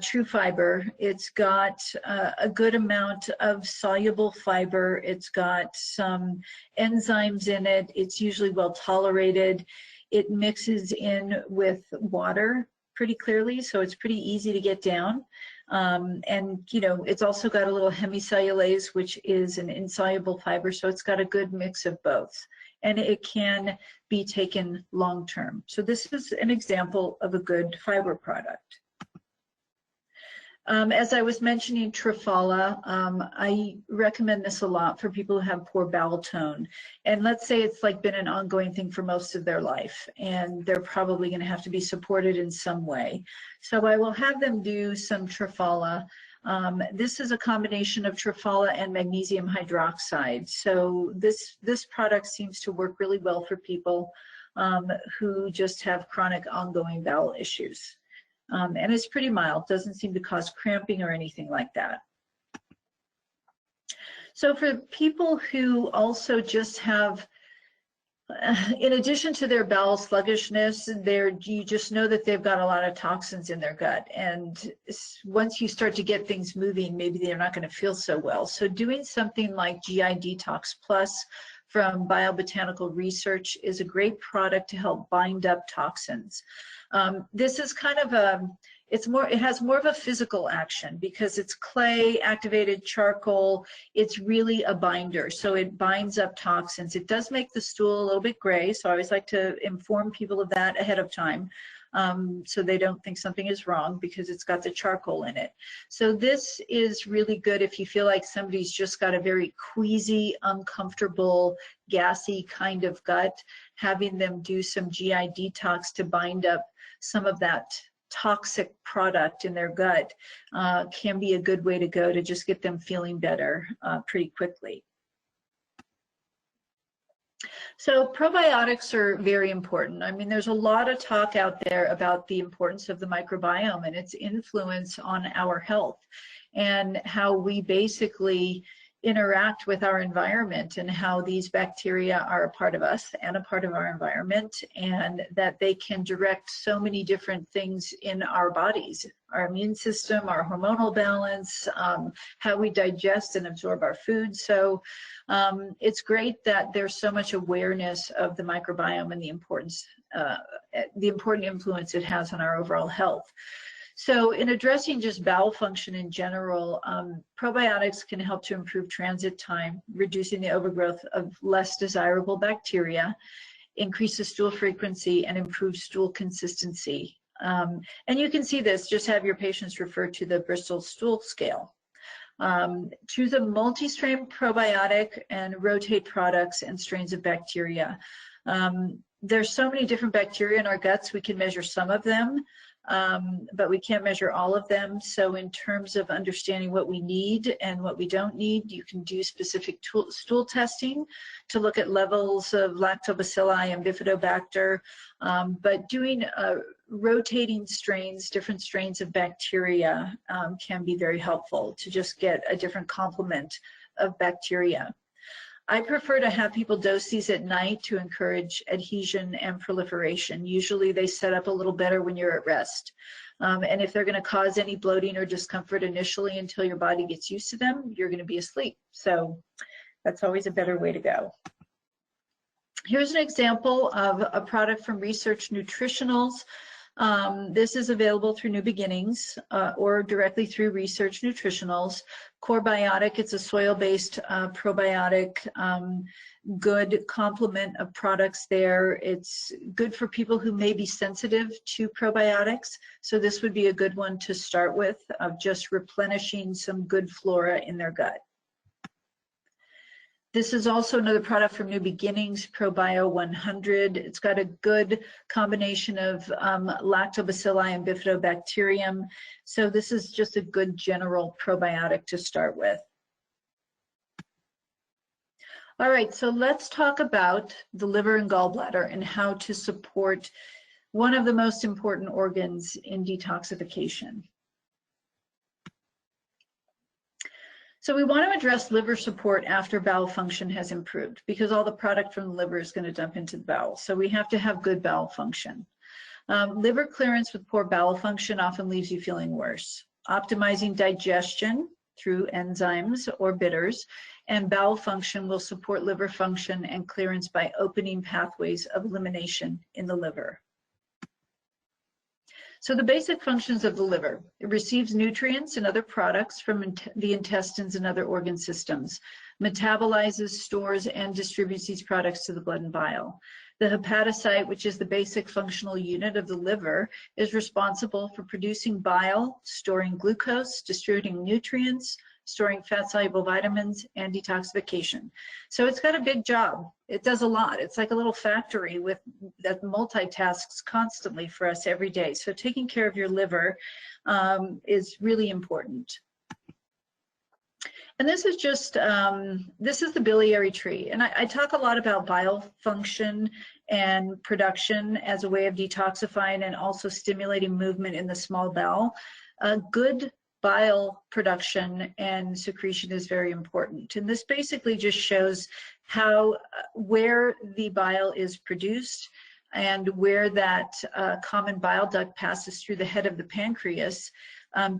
True Fiber. It's got a good amount of soluble fiber. It's got some enzymes in it. It's usually well tolerated. It mixes in with water pretty clearly, so it's pretty easy to get down. And it's also got a little hemicellulase, which is an insoluble fiber, so it's got a good mix of both. And it can be taken long term. So this is an example of a good fiber product. As I was mentioning, Triphala, I recommend this a lot for people who have poor bowel tone. And let's say it's like been an ongoing thing for most of their life, and they're probably going to have to be supported in some way. So I will have them do some Triphala. This is a combination of Triphala and magnesium hydroxide. So this product seems to work really well for people who just have chronic ongoing bowel issues. And it's pretty mild, doesn't seem to cause cramping or anything like that. So for people who also just have, in addition to their bowel sluggishness, you just know that they've got a lot of toxins in their gut. And once you start to get things moving, maybe they're not going to feel so well. So doing something like GI Detox Plus from Botanical Research is a great product to help bind up toxins. This is kind of it has more of a physical action because it's clay, activated charcoal. It's really a binder, so it binds up toxins. It does make the stool a little bit gray, so I always like to inform people of that ahead of time so they don't think something is wrong because it's got the charcoal in it. So this is really good if you feel like somebody's just got a very queasy, uncomfortable, gassy kind of gut. Having them do some GI detox to bind up some of that toxic product in their gut can be a good way to go to just get them feeling better pretty quickly. So probiotics are very important. I mean, there's a lot of talk out there about the importance of the microbiome and its influence on our health and how we basically interact with our environment and how these bacteria are a part of us and a part of our environment, and that they can direct so many different things in our bodies, our immune system, our hormonal balance, how we digest and absorb our food. So it's great that there's so much awareness of the microbiome and the important influence it has on our overall health. So in addressing just bowel function in general, probiotics can help to improve transit time, reducing the overgrowth of less desirable bacteria, increases stool frequency, and improves stool consistency. And you can see this, just have your patients refer to the Bristol Stool Scale. Choose a multi-strain probiotic and rotate products and strains of bacteria. There's so many different bacteria in our guts, we can measure some of them. But we can't measure all of them. So in terms of understanding what we need and what we don't need, you can do specific stool testing to look at levels of lactobacilli and bifidobacter. But doing rotating strains, different strains of bacteria can be very helpful to just get a different complement of bacteria. I prefer to have people dose these at night to encourage adhesion and proliferation. Usually they set up a little better when you're at rest. And if they're going to cause any bloating or discomfort initially until your body gets used to them, you're going to be asleep. So that's always a better way to go. Here's an example of a product from Research Nutritionals. This is available through New Beginnings or directly through Research Nutritionals. Core Biotic, it's a soil-based probiotic, good complement of products there. It's good for people who may be sensitive to probiotics. So this would be a good one to start with, of just replenishing some good flora in their gut. This is also another product from New Beginnings, ProBio 100. It's got a good combination of lactobacilli and bifidobacterium. So this is just a good general probiotic to start with. All right, so let's talk about the liver and gallbladder and how to support one of the most important organs in detoxification. So we want to address liver support after bowel function has improved, because all the product from the liver is going to dump into the bowel. So we have to have good bowel function. Liver clearance with poor bowel function often leaves you feeling worse. Optimizing digestion through enzymes or bitters and bowel function will support liver function and clearance by opening pathways of elimination in the liver. So the basic functions of the liver: it receives nutrients and other products from the intestines and other organ systems, metabolizes, stores, and distributes these products to the blood and bile. The hepatocyte, which is the basic functional unit of the liver, is responsible for producing bile, storing glucose, distributing nutrients, storing fat-soluble vitamins, and detoxification. So it's got a big job. It does a lot. It's like a little factory that multitasks constantly for us every day. So taking care of your liver is really important. And this is just, this is the biliary tree. And I talk a lot about bile function and production as a way of detoxifying and also stimulating movement in the small bowel. Good bile production and secretion is very important. And this basically just shows where the bile is produced and where that common bile duct passes through the head of the pancreas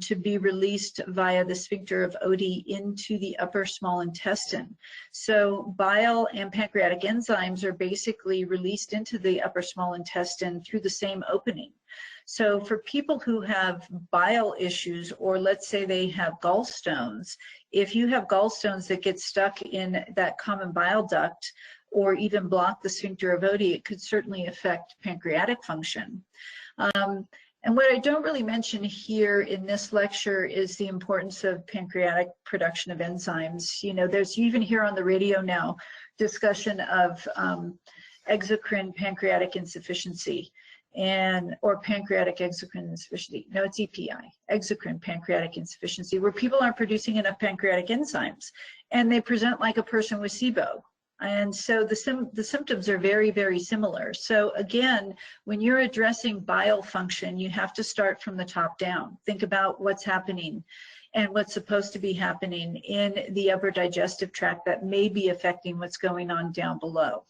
to be released via the sphincter of Oddi into the upper small intestine. So bile and pancreatic enzymes are basically released into the upper small intestine through the same opening. So for people who have bile issues, or let's say they have gallstones, if you have gallstones that get stuck in that common bile duct or even block the sphincter of Oddi, it could certainly affect pancreatic function. And what I don't really mention here in this lecture is the importance of pancreatic production of enzymes. You know, you even hear on the radio now discussion of exocrine pancreatic insufficiency or pancreatic exocrine insufficiency. No, it's EPI, exocrine pancreatic insufficiency, where people aren't producing enough pancreatic enzymes and they present like a person with SIBO. And so the symptoms are very, very similar. So again, when you're addressing bile function, you have to start from the top down. Think about what's happening and what's supposed to be happening in the upper digestive tract that may be affecting what's going on down below.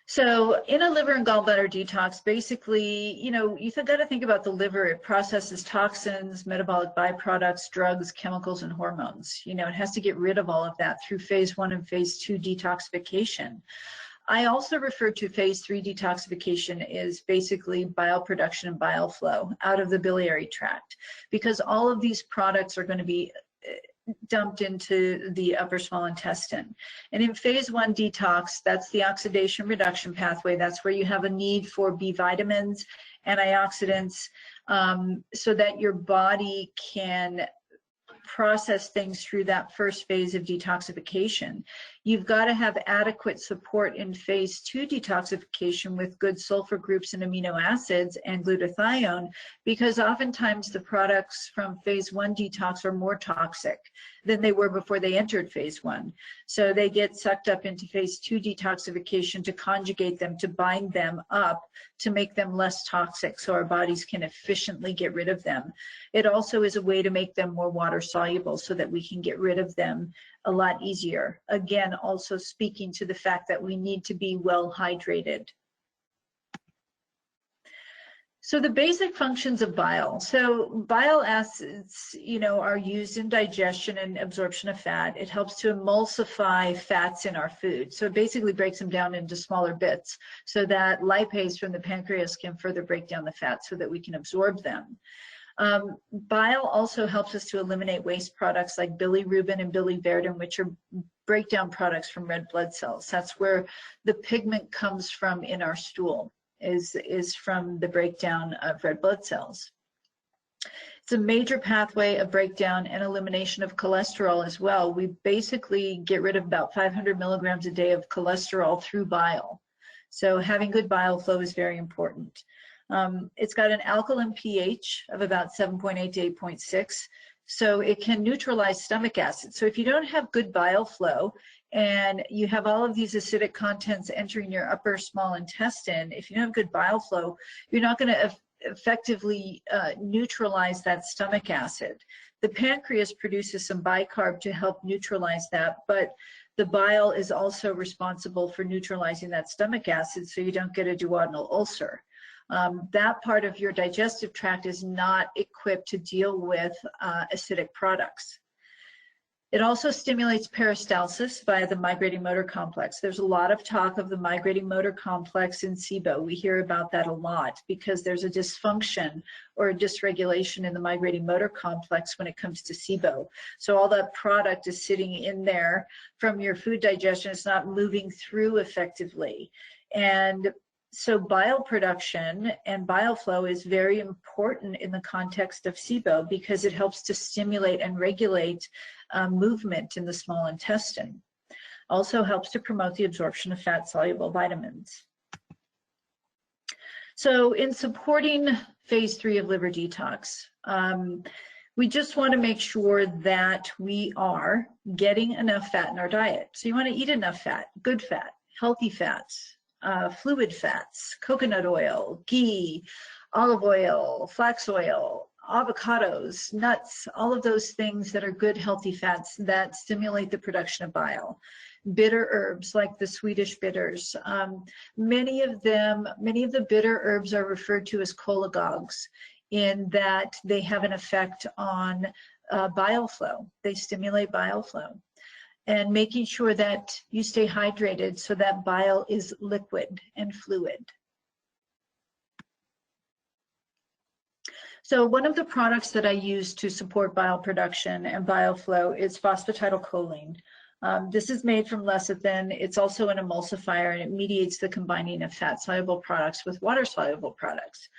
So in a liver and gallbladder detox, basically, you know, you got to think about the liver. It processes toxins, metabolic byproducts, drugs, chemicals, and hormones. You know, it has to get rid of all of that through phase 1 and phase 2 detoxification. I also refer to phase 3 detoxification as basically bile production and bile flow out of the biliary tract, because all of these products are going to be dumped into the upper small intestine. And in phase 1 detox, that's the oxidation reduction pathway. That's where you have a need for B vitamins, antioxidants, so that your body can process things through that first phase of detoxification. You've got to have adequate support in phase 2 detoxification with good sulfur groups and amino acids and glutathione, because oftentimes the products from phase 1 detox are more toxic than they were before they entered phase 1. So they get sucked up into phase 2 detoxification to conjugate them, to bind them up, to make them less toxic so our bodies can efficiently get rid of them. It also is a way to make them more water soluble so that we can get rid of them a lot easier. Again, also speaking to the fact that we need to be well hydrated. So the basic functions of bile. So bile acids, you know, are used in digestion and absorption of fat. It helps to emulsify fats in our food. So it basically breaks them down into smaller bits so that lipase from the pancreas can further break down the fat so that we can absorb them. Bile also helps us to eliminate waste products like bilirubin and biliverdin, which are breakdown products from red blood cells. That's where the pigment comes from in our stool, is from the breakdown of red blood cells. It's a major pathway of breakdown and elimination of cholesterol as well. We basically get rid of about 500 milligrams a day of cholesterol through bile. So having good bile flow is very important. It's got an alkaline pH of about 7.8 to 8.6, so it can neutralize stomach acid. So if you don't have good bile flow and you have all of these acidic contents entering your upper small intestine, if you don't have good bile flow, you're not going to effectively neutralize that stomach acid. The pancreas produces some bicarb to help neutralize that, but the bile is also responsible for neutralizing that stomach acid so you don't get a duodenal ulcer. That part of your digestive tract is not equipped to deal with acidic products. It also stimulates peristalsis via the migrating motor complex. There's a lot of talk of the migrating motor complex in SIBO. We hear about that a lot because there's a dysfunction or a dysregulation in the migrating motor complex when it comes to SIBO. So all that product is sitting in there from your food digestion. It's not moving through effectively. And so bile production and bile flow is very important in the context of SIBO because it helps to stimulate and regulate movement in the small intestine. Also helps to promote the absorption of fat-soluble vitamins. So in supporting phase 3 of liver detox, we just want to make sure that we are getting enough fat in our diet. So you want to eat enough fat, good fat, healthy fats, fluid fats, coconut oil, ghee, olive oil, flax oil, avocados, nuts, all of those things that are good healthy fats that stimulate the production of bile. Bitter herbs like the Swedish bitters. Many of the bitter herbs are referred to as cholagogues in that they have an effect on bile flow. They stimulate bile flow. And making sure that you stay hydrated so that bile is liquid and fluid. So one of the products that I use to support bile production and bile flow is phosphatidylcholine. This is made from lecithin. It's also an emulsifier and it mediates the combining of fat-soluble products with water-soluble products.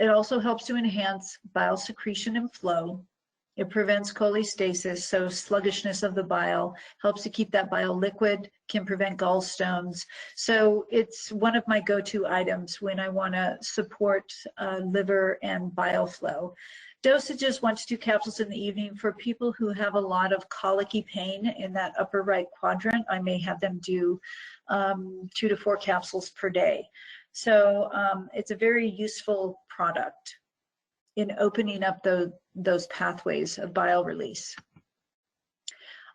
It also helps to enhance bile secretion and flow. It prevents cholestasis, so sluggishness of the bile, helps to keep that bile liquid, can prevent gallstones. So it's one of my go-to items when I want to support liver and bile flow. Dosages 1 to 2 capsules in the evening. For people who have a lot of colicky pain in that upper right quadrant, I may have them do 2 to 4 capsules per day. So it's a very useful product in opening up those pathways of bile release.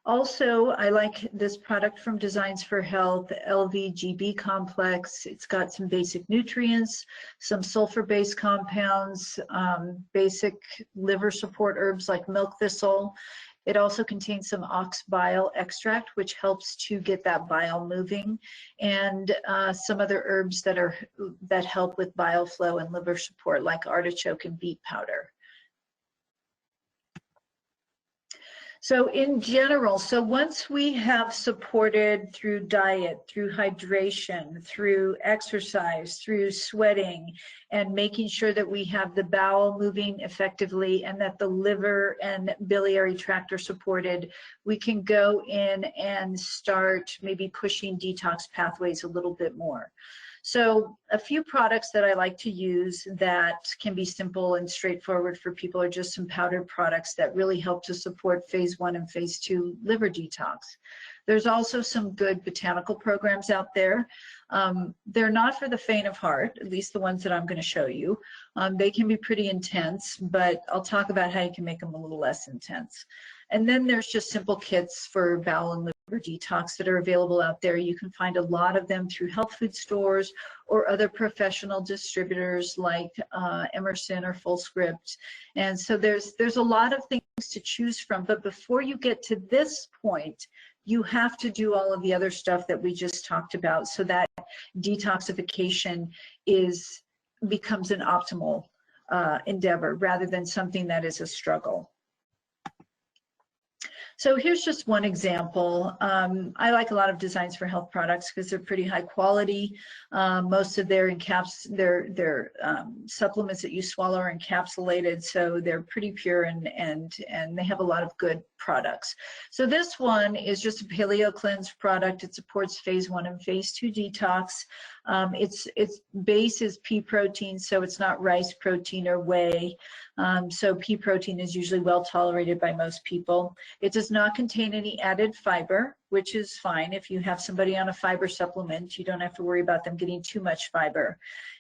Also, I like this product from Designs for Health, LVGB complex. It's got some basic nutrients, some sulfur-based compounds, basic liver support herbs like milk thistle. It also contains some ox bile extract, which helps to get that bile moving, and some other herbs that help with bile flow and liver support, like artichoke and beet powder. So in general, so once we have supported through diet, through hydration, through exercise, through sweating, and making sure that we have the bowel moving effectively and that the liver and biliary tract are supported, we can go in and start maybe pushing detox pathways a little bit more. So a few products that I like to use that can be simple and straightforward for people are just some powdered products that really help to support phase 1 and phase 2 liver detox. There's also some good botanical programs out there. They're not for the faint of heart, at least the ones that I'm going to show you. They can be pretty intense, but I'll talk about how you can make them a little less intense. And then there's just simple kits for bowel and liver detox that are available out there. You can find a lot of them through health food stores or other professional distributors like Emerson or Fullscript. And so there's a lot of things to choose from. But before you get to this point, you have to do all of the other stuff that we just talked about so that detoxification becomes an optimal endeavor rather than something that is a struggle. So here's just one example. I like a lot of Designs for Health products because they're pretty high quality. Most of their supplements that you swallow are encapsulated, so they're pretty pure and they have a lot of good products. So this one is just a Paleo Cleanse product. It supports phase 1 and phase 2 detox. Its base is pea protein, so it's not rice protein or whey. So pea protein is usually well tolerated by most people. It does not contain any added fiber, which is fine. If you have somebody on a fiber supplement, you don't have to worry about them getting too much fiber.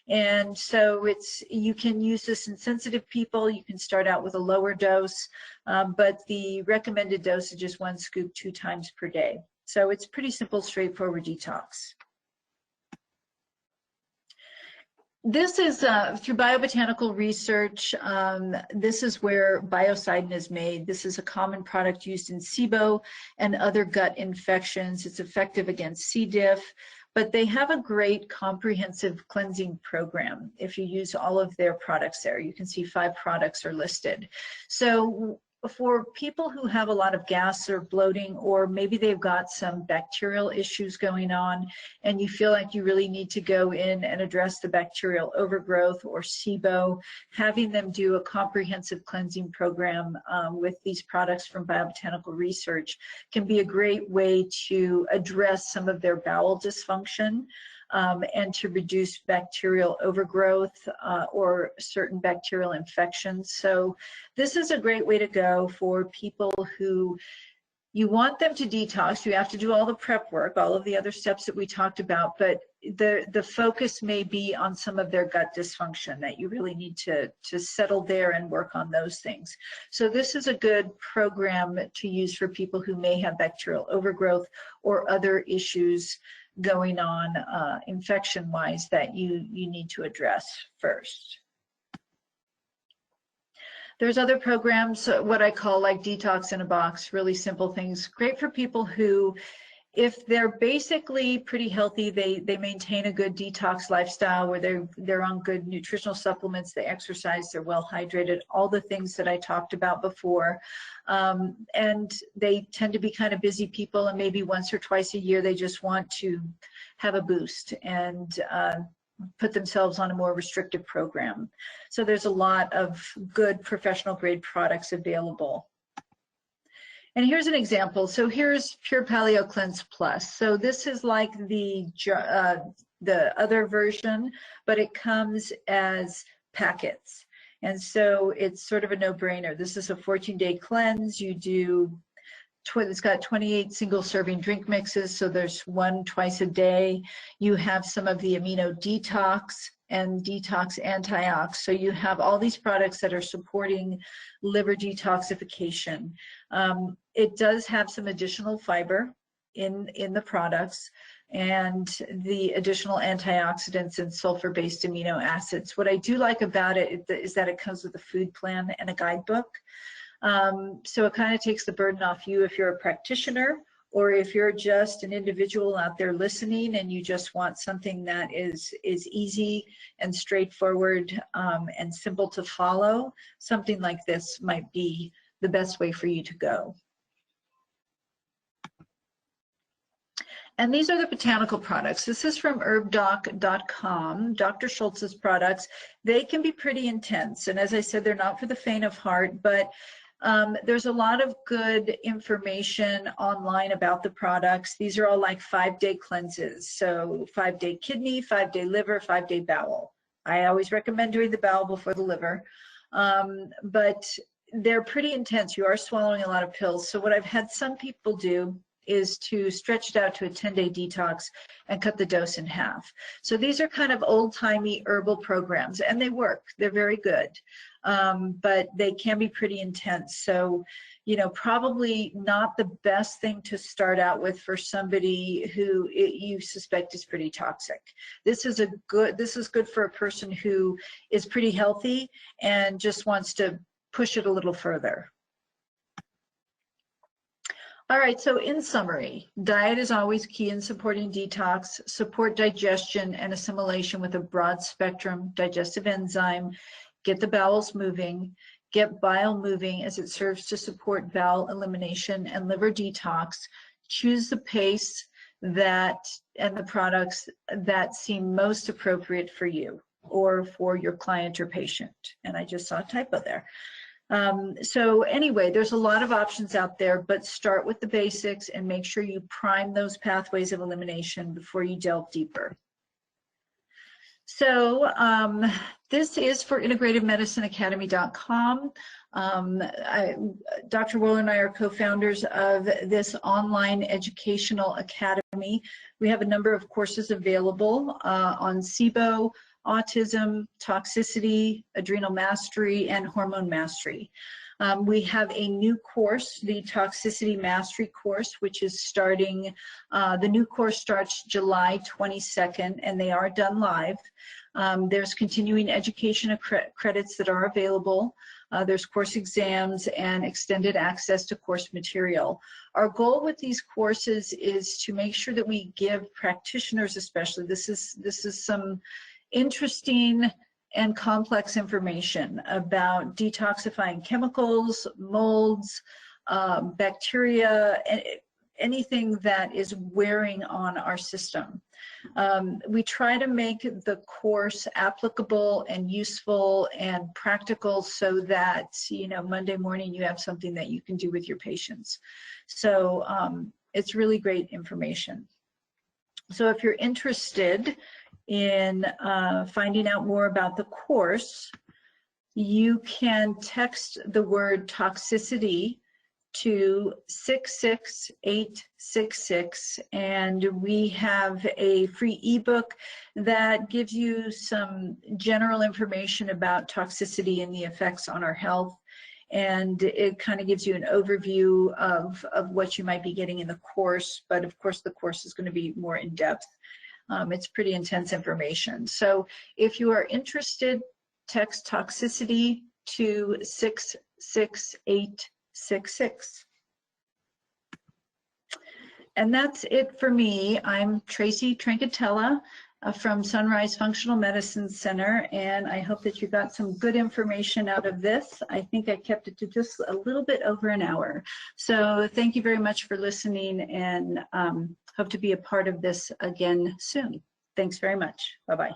And so you can use this in sensitive people. You can start out with a lower dose, but the recommended dosage is 1 scoop 2 times per day. So it's pretty simple, straightforward detox. This is through biobotanical research. This is where BioSidon is made. This is a common product used in SIBO and other gut infections. It's effective against C. diff, but they have a great comprehensive cleansing program. If you use all of their products there, you can see 5 products are listed. So for people who have a lot of gas or bloating, or maybe they've got some bacterial issues going on and you feel like you really need to go in and address the bacterial overgrowth or SIBO, having them do a comprehensive cleansing program with these products from biobotanical research can be a great way to address some of their bowel dysfunction and to reduce bacterial overgrowth or certain bacterial infections. So this is a great way to go for people who you want them to detox. You have to do all the prep work, all of the other steps that we talked about, but the focus may be on some of their gut dysfunction that you really need to settle there and work on those things. So this is a good program to use for people who may have bacterial overgrowth or other issues going on infection-wise that you need to address first. There's other programs, what I call like Detox in a Box, really simple things. Great for people who, if they're basically pretty healthy, they maintain a good detox lifestyle where they're on good nutritional supplements, they exercise, they're well hydrated, all the things that I talked about before. And they tend to be kind of busy people, and maybe once or twice a year they just want to have a boost. And put themselves on a more restrictive program. So there's a lot of good professional grade products available. And here's an example. So here's Pure Paleo Cleanse Plus. So this is like the other version, but it comes as packets. And so it's sort of a no-brainer. This is a 14-day cleanse. You do, it's got 28 single serving drink mixes, so there's one twice a day. You have some of the amino detox and detox antiox. So you have all these products that are supporting liver detoxification. It does have some additional fiber in the products and the additional antioxidants and sulfur-based amino acids. What I do like about it is that it comes with a food plan and a guidebook. So it kind of takes the burden off you if you're a practitioner, or if you're just an individual out there listening and you just want something that is easy and straightforward and simple to follow. Something like this might be the best way for you to go. And these are the Botanical Products. This is from herbdoc.com, Dr. Schultz's products. They can be pretty intense. And as I said, they're not for the faint of heart, but there's a lot of good information online about the products. These are all like 5-day cleanses. So 5-day kidney, 5-day liver, 5-day bowel. I always recommend doing the bowel before the liver. But they're pretty intense. You are swallowing a lot of pills. So what I've had some people do is to stretch it out to a 10-day detox and cut the dose in half. So these are kind of old-timey herbal programs, and they work. They're very good, but they can be pretty intense. So, you know, probably not the best thing to start out with for somebody who you suspect is pretty toxic. This is good for a person who is pretty healthy and just wants to push it a little further. All right, so in summary, diet is always key in supporting detox, support digestion and assimilation with a broad spectrum digestive enzyme, get the bowels moving, get bile moving as it serves to support bowel elimination and liver detox, choose the pace and the products that seem most appropriate for you or for your client or patient. And I just saw a typo there. So anyway, there's a lot of options out there, but start with the basics and make sure you prime those pathways of elimination before you delve deeper. So this is for integrativemedicineacademy.com. Dr. Wohler and I are co-founders of this online educational academy. We have a number of courses available on SIBO, autism, toxicity, adrenal mastery, and hormone mastery. We have a new course, the Toxicity Mastery course, which is starting, the new course starts July 22nd, and they are done live. There's continuing education credits that are available. There's course exams and extended access to course material. Our goal with these courses is to make sure that we give practitioners, especially, this is some interesting and complex information about detoxifying chemicals, molds, bacteria, anything that is wearing on our system. We try to make the course applicable and useful and practical so that, you know, Monday morning you have something that you can do with your patients. So it's really great information. So if you're interested in finding out more about the course, you can text the word toxicity to 66866, and we have a free ebook that gives you some general information about toxicity and the effects on our health, and it kind of gives you an overview of what you might be getting in the course, but of course the course is going to be more in depth. It's pretty intense information. So if you are interested, text toxicity to 66866. And that's it for me. I'm Tracy Tranchitella from Sunrise Functional Medicine Center, and I hope that you got some good information out of this. I think I kept it to just a little bit over an hour. So thank you very much for listening, and hope to be a part of this again soon. Thanks very much. Bye-bye.